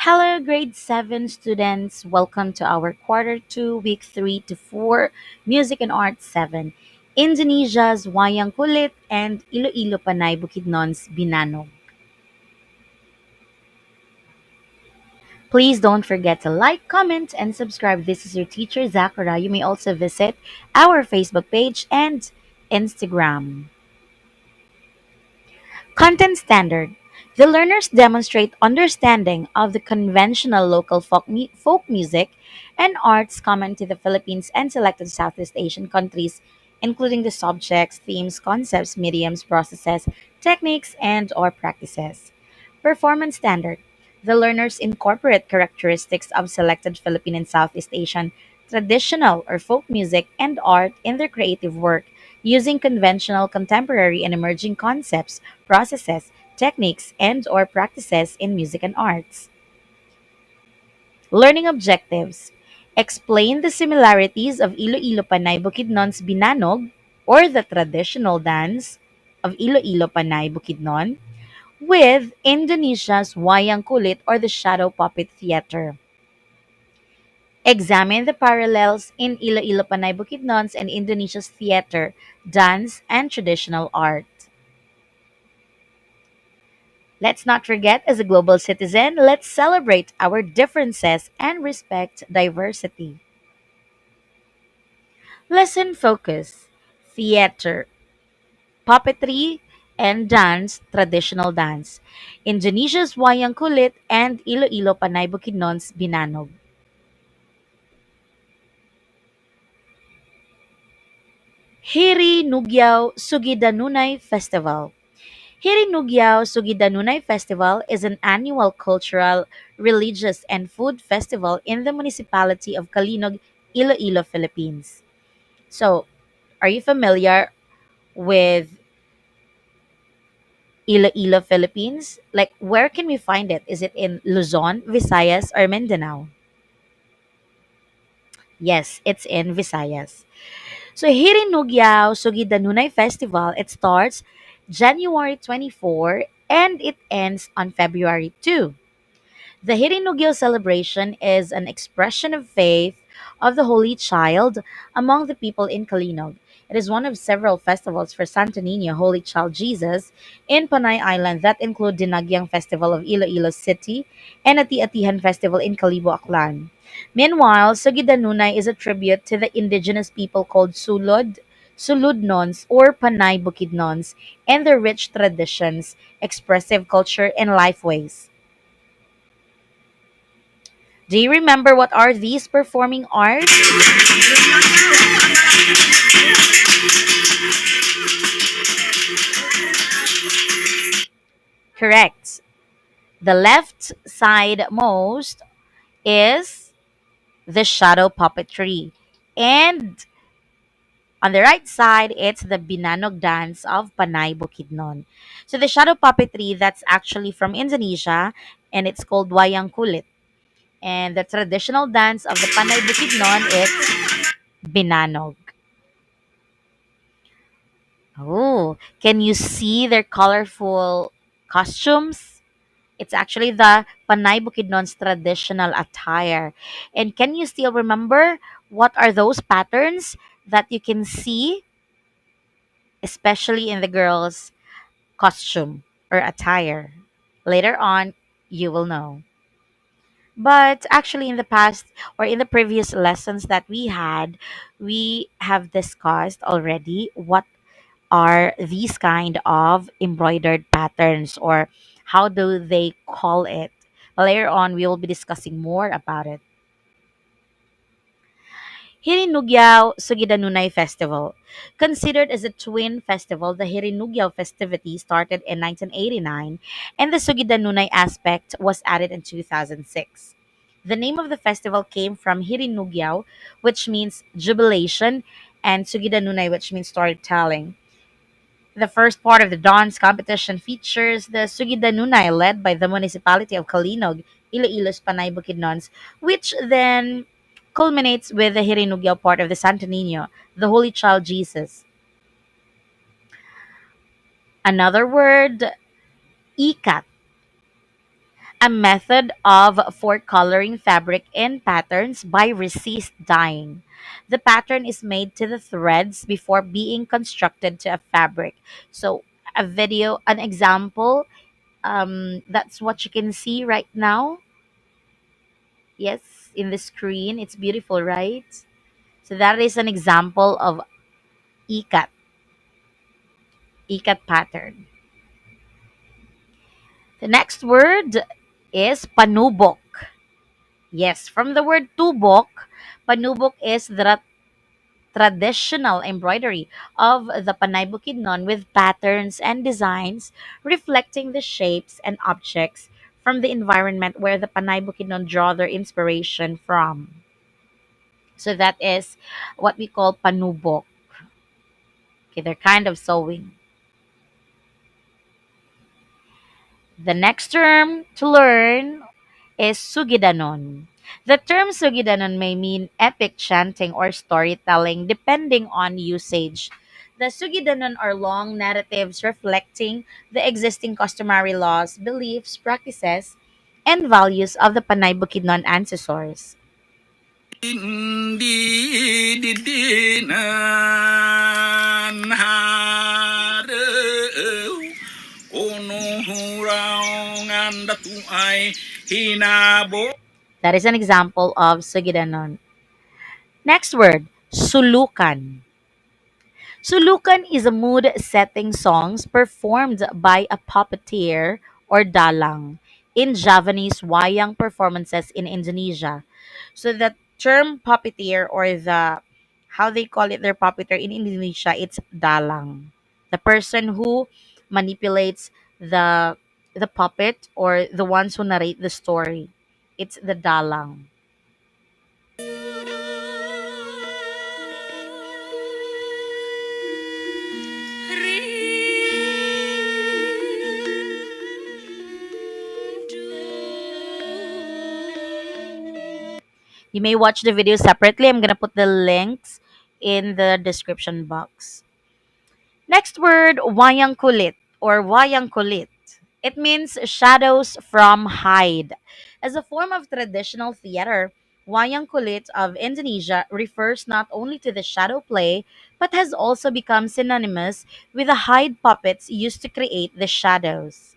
Hello, grade 7 students. Welcome to our quarter 2, week 3 to 4, Music and Art 7. Indonesia's Wayang Kulit and Iloilo Panay Bukidnon's Binanog. Please don't forget to like, comment, and subscribe. This is your teacher, Zakura. You may also visit our Facebook page and Instagram. Content standard. The learners demonstrate understanding of the conventional local folk music and arts common to the Philippines and selected Southeast Asian countries, including the subjects, themes, concepts, mediums, processes, techniques, and or practices. Performance standard. The learners incorporate characteristics of selected Philippine and Southeast Asian traditional or folk music and art in their creative work using conventional, contemporary, and emerging concepts, processes, techniques, and or practices in music and arts. Learning objectives. Explain the similarities of Iloilo Panay Bukidnon's Binanog or the traditional dance of Iloilo Panay Bukidnon with Indonesia's Wayang Kulit or the shadow puppet theater. Examine the parallels in Iloilo Panay Bukidnon's and Indonesia's theater, dance, and traditional art. Let's not forget, as a global citizen, let's celebrate our differences and respect diversity. Lesson focus. Theater, puppetry, and dance, traditional dance. Indonesia's Wayang Kulit and Iloilo Panay Bukidnon's Binanog. Hirinugyaw-Sugidanonay Festival. Hirinugyaw-Sugidanonay Festival is an annual cultural, religious, and food festival in the municipality of Calinog, Iloilo, Philippines. So, are you familiar with Iloilo, Philippines? Like, where can we find it? Is it in Luzon, Visayas, or Mindanao? Yes, it's in Visayas. So, Hirinugyaw-Sugidanonay Festival, it starts January 24 and it ends on February 2. The Hirinugyo celebration is an expression of faith of the Holy Child among the people in Kalinog. It is one of several festivals for Santo Niño, Holy Child Jesus, in Panay Island that include Dinagyang Festival of Iloilo City and Ati-Atihan Festival in Kalibo, Aklan. Meanwhile, Sugidanunay is a tribute to the indigenous people called Suludnons, or Panay Bukidnons, and their rich traditions, expressive culture, and lifeways. Do you remember what are these performing arts? Correct. The left side most is the shadow puppetry. And on the right side, it's the Binanog dance of Panay Bukidnon. So the shadow puppetry, that's actually from Indonesia, and it's called Wayang Kulit. And the traditional dance of the Panay Bukidnon is Binanog. Oh, can you see their colorful costumes? It's actually the Panay Bukidnon's traditional attire. And can you still remember what are those patterns that you can see, especially in the girls' costume or attire? Later on, you will know. But actually, in the past or in the previous lessons that we had, we have discussed already what are these kind of embroidered patterns or how do they call it. Later on, we will be discussing more about it. Hirinugyaw-Sugidanonay Festival. Considered as a twin festival, the Hirinugyaw festivity started in 1989 and the Sugidanonay aspect was added in 2006. The name of the festival came from Hirinugyaw, which means jubilation, and Sugidanonay, which means storytelling. The first part of the dance competition features the Sugidanunay led by the municipality of Kalinog, Iloilo's Panay Bukidnons, which then culminates with the Hirinugyaw part of the Santo Niño, the Holy Child Jesus. Another word, ikat. a method of for coloring fabric in patterns by resist dyeing. The pattern is made to the threads before being constructed to a fabric. So, a video, an example, that's what you can see right now. Yes, in the screen. It's beautiful, right? So, that is an example of ikat, ikat pattern. The next word is panubok. Yes, from the word tubok, panubok is the traditional embroidery of the Panay Bukidnon with patterns and designs reflecting the shapes and objects from the environment where the Panay Bukidnon draw their inspiration from. So that is what we call panubok. Okay, they're kind of sewing. The next term to learn is Sugidanon. The term Sugidanon may mean epic chanting or storytelling depending on usage. The Sugidanon are long narratives reflecting the existing customary laws, beliefs, practices, and values of the Panay Bukidnon ancestors. Hindi didinan haraw Ono huraw nganda tu ay hinabo. That is an example of Sugidanon. Next word, Sulukan. Sulukan is a mood-setting songs performed by a puppeteer or dalang in Javanese wayang performances in Indonesia. So the term puppeteer or the how they call it their puppeteer in Indonesia, it's dalang. The person who manipulates the the puppet or the ones who narrate the story. It's the dalang. You may watch the video separately. I'm gonna put the links in the description box. Next word, wayang kulit or wayang kulit. It means shadows from hide. As a form of traditional theater, wayang kulit of Indonesia refers not only to the shadow play, but has also become synonymous with the hide puppets used to create the shadows.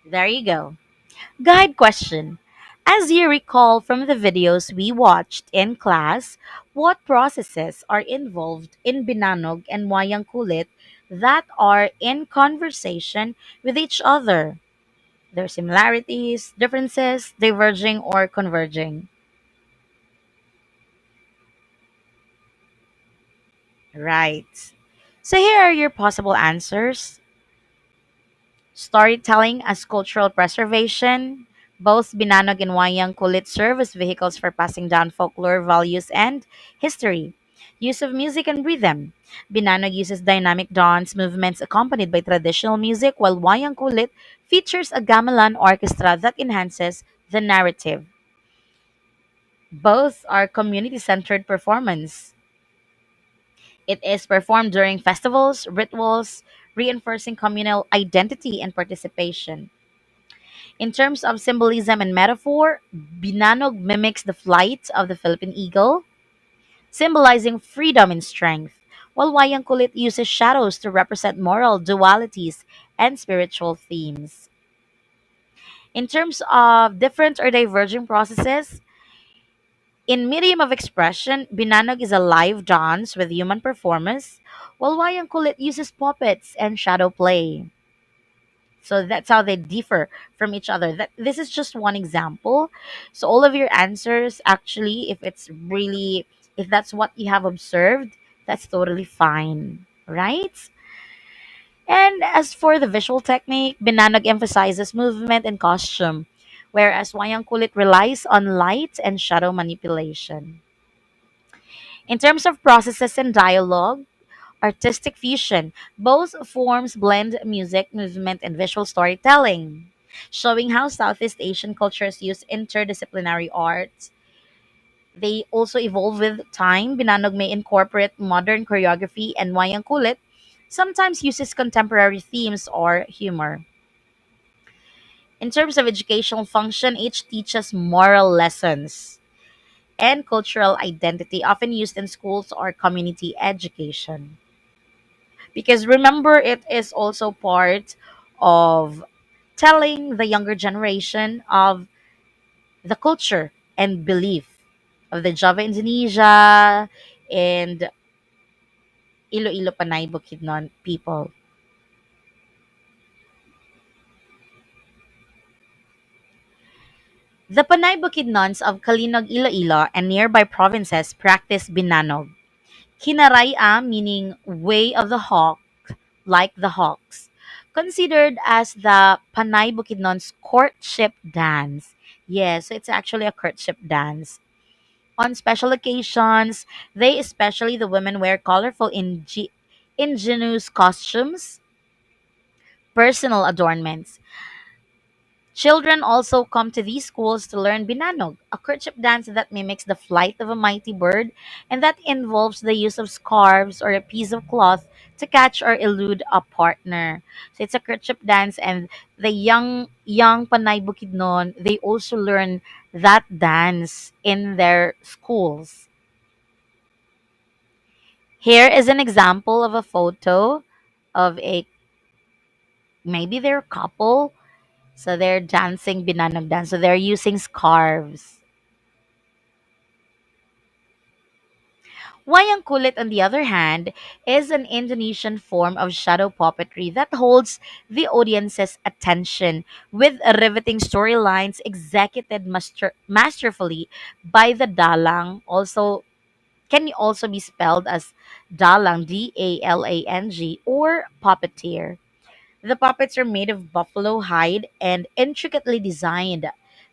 There you go. Guide question. As you recall from the videos we watched in class, what processes are involved in binanog and wayang kulit that are in conversation with each other? Their similarities, differences, diverging or converging. Right. So here are your possible answers. Storytelling as cultural preservation. Both Binanog and Wayang Kulit serve as vehicles for passing down folklore, values, and history. Use of music and rhythm. Binanog uses dynamic dance movements accompanied by traditional music, while Wayang Kulit features a gamelan orchestra that enhances the narrative. Both are community centered performance. It is performed during festivals, rituals, reinforcing communal identity and participation. In terms of symbolism and metaphor, Binanog mimics the flight of the Philippine eagle, symbolizing freedom and strength, while Wayang Kulit uses shadows to represent moral dualities and spiritual themes. In terms of different or diverging processes, in medium of expression, Binanog is a live dance with human performance, while Wayang Kulit uses puppets and shadow play. So that's how they differ from each other. That this is just one example. So all of your answers actually, if that's what you have observed, that's totally fine, right? And as for the visual technique, Binanog emphasizes movement and costume, whereas Wayang Kulit relies on light and shadow manipulation. In terms of processes and dialogue, artistic fusion, both forms blend music, movement, and visual storytelling, showing how Southeast Asian cultures use interdisciplinary arts. They also evolve with time. Binanog may incorporate modern choreography, and Wayang Kulit sometimes uses contemporary themes or humor. In terms of educational function, each teaches moral lessons and cultural identity, often used in schools or community education. Because remember, it is also part of telling the younger generation of the culture and belief of the Java Indonesia and Iloilo Panay Bukidnon people. The Panay Bukidnons of Kalinog, Iloilo and nearby provinces practice binanog. Kinaraya meaning way of the hawk, like the hawks. Considered as the Panay Bukidnon's courtship dance. Yes, it's actually a courtship dance. On special occasions, they, especially the women, wear colorful ingenuous costumes, personal adornments. Children also come to these schools to learn binanog, a courtship dance that mimics the flight of a mighty bird and that involves the use of scarves or a piece of cloth to catch or elude a partner. So it's a courtship dance, and the young Panay Bukidnon, they also learn that dance in their schools. Here is an example of a photo of a, maybe they're a couple. So they're dancing binanag dance. So they're using scarves. Wayang kulit, on the other hand, is an Indonesian form of shadow puppetry that holds the audience's attention with riveting storylines executed masterfully by the dalang. Also, can also be spelled as dalang, Dalang, or puppeteer. The puppets are made of buffalo hide and intricately designed,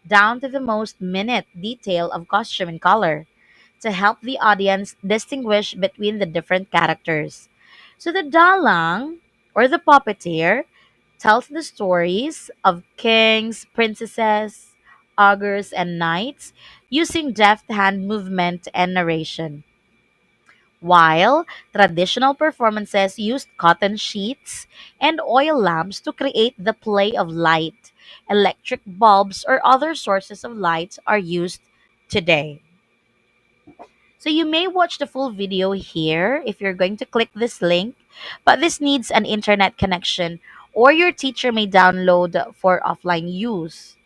down to the most minute detail of costume and color, to help the audience distinguish between the different characters. So the dalang, or the puppeteer, tells the stories of kings, princesses, ogres, and knights using deft hand movement and narration, while traditional performances used cotton sheets and oil lamps to create the play of light. Electric bulbs or other sources of light are used today. So you may watch the full video here if you're going to click this link, but this needs an internet connection or your teacher may download for offline use.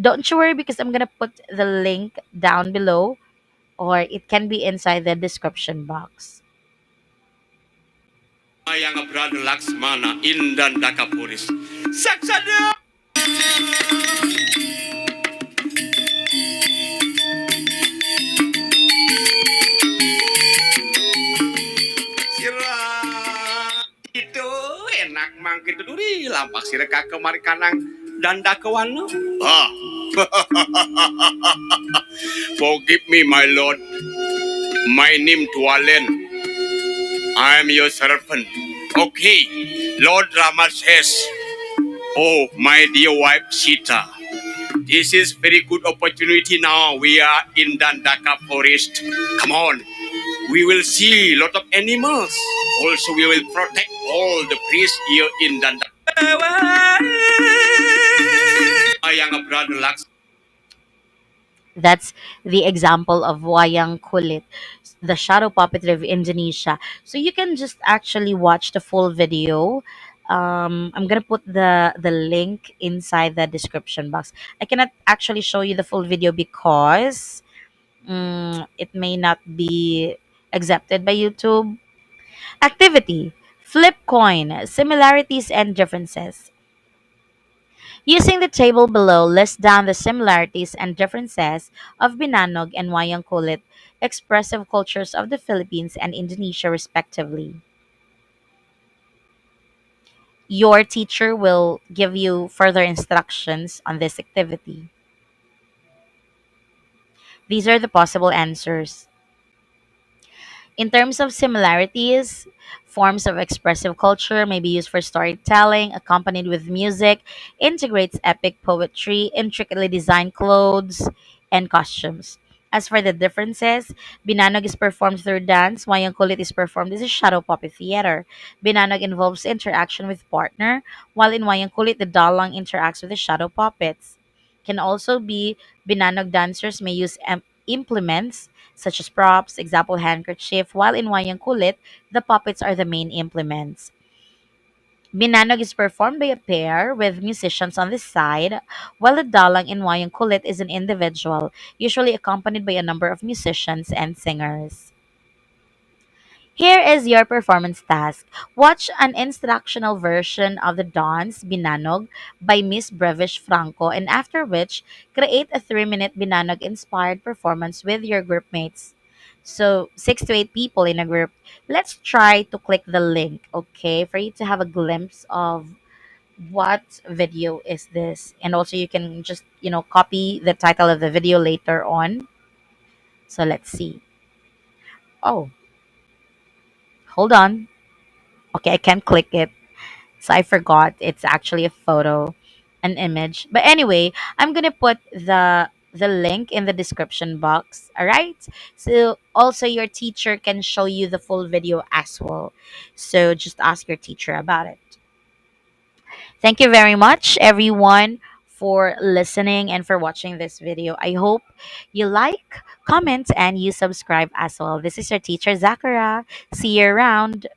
Don't you worry because I'm going to put the link down below, or it can be inside the description box. Ayang brother Laksmana Indan Dakapuris. Saksada! Sira itu enak mangkit duri lampak sira ka kemari kanang dan dakawano. Ah, forgive me, my lord. My name Tualen. I am your servant. Okay, Lord Rama says, oh, my dear wife Sita, this is very good opportunity now. We are in Dandaka forest. Come on, we will see a lot of animals. Also, we will protect all the priests here in Dandaka. Ayang brother Laks. That's the example of wayang kulit, the shadow puppetry of Indonesia. So you can just actually watch the full video. I'm gonna put the link inside the description box. I cannot actually show you the full video because it may not be accepted by YouTube. Activity: flip coin, similarities and differences. Using the table below, list down the similarities and differences of Binanog and Wayang Kulit, expressive cultures of the Philippines and Indonesia, respectively. Your teacher will give you further instructions on this activity. These are the possible answers. In terms of similarities, forms of expressive culture may be used for storytelling, accompanied with music, integrates epic poetry, intricately designed clothes, and costumes. As for the differences, Binanog is performed through dance, Wayang Kulit is performed as a shadow puppet theater. Binanog involves interaction with partner, while in Wayang Kulit, the dalang interacts with the shadow puppets. Can also be Binanog dancers may use implements such as props, example handkerchief, while in Wayang Kulit, the puppets are the main implements. Binanog is performed by a pair with musicians on the side, while the dalang in Wayang Kulit is an individual, usually accompanied by a number of musicians and singers. Here is your performance task. Watch an instructional version of the dance Binanog by Miss Brevish Franco, and after which, create a 3-minute Binanog inspired performance with your group mates. So, 6 to 8 people in a group. Let's try to click the link, okay, for you to have a glimpse of what video is this. And also, you can just, copy the title of the video later on. So, let's see. Oh, hold on. Okay, I can't click it. So I forgot it's actually a photo, an image. But anyway, I'm gonna put the link in the description box. All right. So also your teacher can show you the full video as well. So just ask your teacher about it. Thank you very much, everyone, for listening and for watching this video. I hope you like, comment, and you subscribe as well. This is your teacher Zakura. See you around.